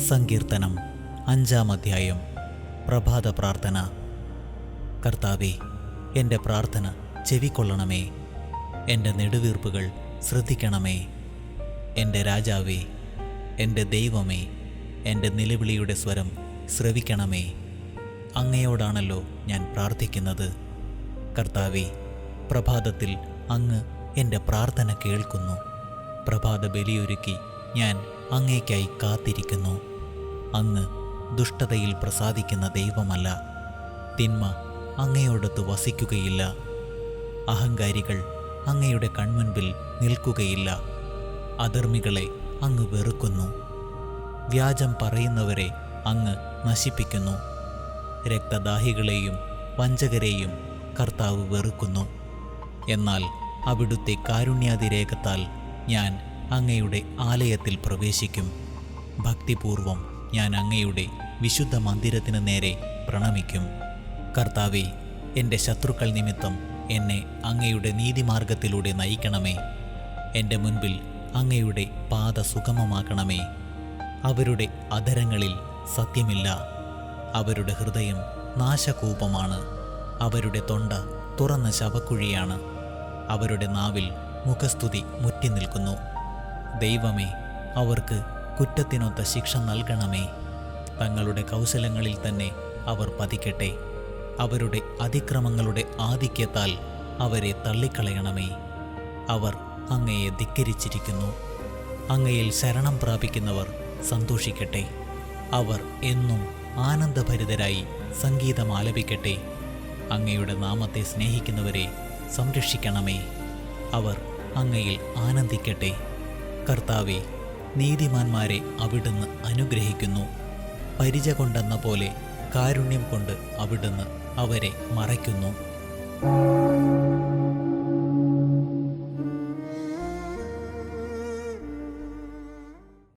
സങ്കീർത്തനം 5-ാം അധ്യായം. പ്രഭാത പ്രാർത്ഥന. കർത്താവേ, എൻ്റെ പ്രാർത്ഥന ചെവിക്കൊള്ളണമേ. എൻ്റെ നെടുവീർപ്പുകൾ ശ്രദ്ധിക്കണമേ. എൻ്റെ രാജാവേ, എൻ്റെ ദൈവമേ, എൻ്റെ നിലവിളിയുടെ സ്വരം ശ്രവിക്കണമേ. അങ്ങയോടാണല്ലോ ഞാൻ പ്രാർത്ഥിക്കുന്നത്. കർത്താവേ, പ്രഭാതത്തിൽ അങ്ങ് എൻ്റെ പ്രാർത്ഥന കേൾക്കുന്നു. പ്രഭാത ബലിയൊരുക്കി ഞാൻ അങ്ങേക്കായി കാത്തിരിക്കുന്നു. അങ്ങ് ദുഷ്ടതയിൽ പ്രസാദിക്കുന്ന ദൈവമല്ല. തിന്മ അങ്ങയോടൊത്ത് വസിക്കുകയില്ല. അഹങ്കാരികൾ അങ്ങയുടെ കൺമുൻപിൽ നിൽക്കുകയില്ല. അധർമ്മികളെ അങ്ങ് വെറുക്കുന്നു. വ്യാജം പറയുന്നവരെ അങ്ങ് നശിപ്പിക്കുന്നു. രക്തദാഹികളെയും വഞ്ചകരെയും കർത്താവ് വെറുക്കുന്നു. എന്നാൽ അവിടുത്തെ കാരുണ്യാതിരേകത്താൽ ഞാൻ അങ്ങയുടെ ആലയത്തിൽ പ്രവേശിക്കും. ഭക്തിപൂർവം ഞാൻ അങ്ങയുടെ വിശുദ്ധ മന്ദിരത്തിന് നേരെ പ്രണമിക്കും. കർത്താവേ, എൻ്റെ ശത്രുക്കൾ നിമിത്തം എന്നെ അങ്ങയുടെ നീതിമാർഗത്തിലൂടെ നയിക്കണമേ. എൻ്റെ മുൻപിൽ അങ്ങയുടെ പാത സുഗമമാക്കണമേ. അവരുടെ അധരങ്ങളിൽ സത്യമില്ല. അവരുടെ ഹൃദയം നാശകൂപമാണ്. അവരുടെ തൊണ്ട തുറന്ന ശവക്കുഴിയാണ്. അവരുടെ നാവിൽ മുഖസ്തുതി മുറ്റി നിൽക്കുന്നു. ദൈവമേ, അവർക്ക് കുറ്റത്തിനൊത്ത ശിക്ഷ നൽകണമേ. തങ്ങളുടെ കൗശലങ്ങളിൽ തന്നെ അവർ പതിക്കട്ടെ. അവരുടെ അതിക്രമങ്ങളുടെ ആധിക്യത്താൽ അവരെ തള്ളിക്കളയണമേ. അവർ അങ്ങയെ ധിക്കരിച്ചിരിക്കുന്നു. അങ്ങയിൽ ശരണം പ്രാപിക്കുന്നവർ സന്തോഷിക്കട്ടെ. അവർ എന്നും ആനന്ദഭരിതരായി സംഗീതം ആലപിക്കട്ടെ. അങ്ങയുടെ നാമത്തെ സ്നേഹിക്കുന്നവരെ സംരക്ഷിക്കണമേ. അവർ അങ്ങയിൽ ആനന്ദിക്കട്ടെ. കർത്താവേ, നീതിമാന്മാരെ അവിടുന്ന് അനുഗ്രഹിക്കുന്നു. പരിച കൊണ്ടെന്ന പോലെ കാരുണ്യം കൊണ്ട് അവിടുന്ന് അവരെ മറയ്ക്കുന്നു.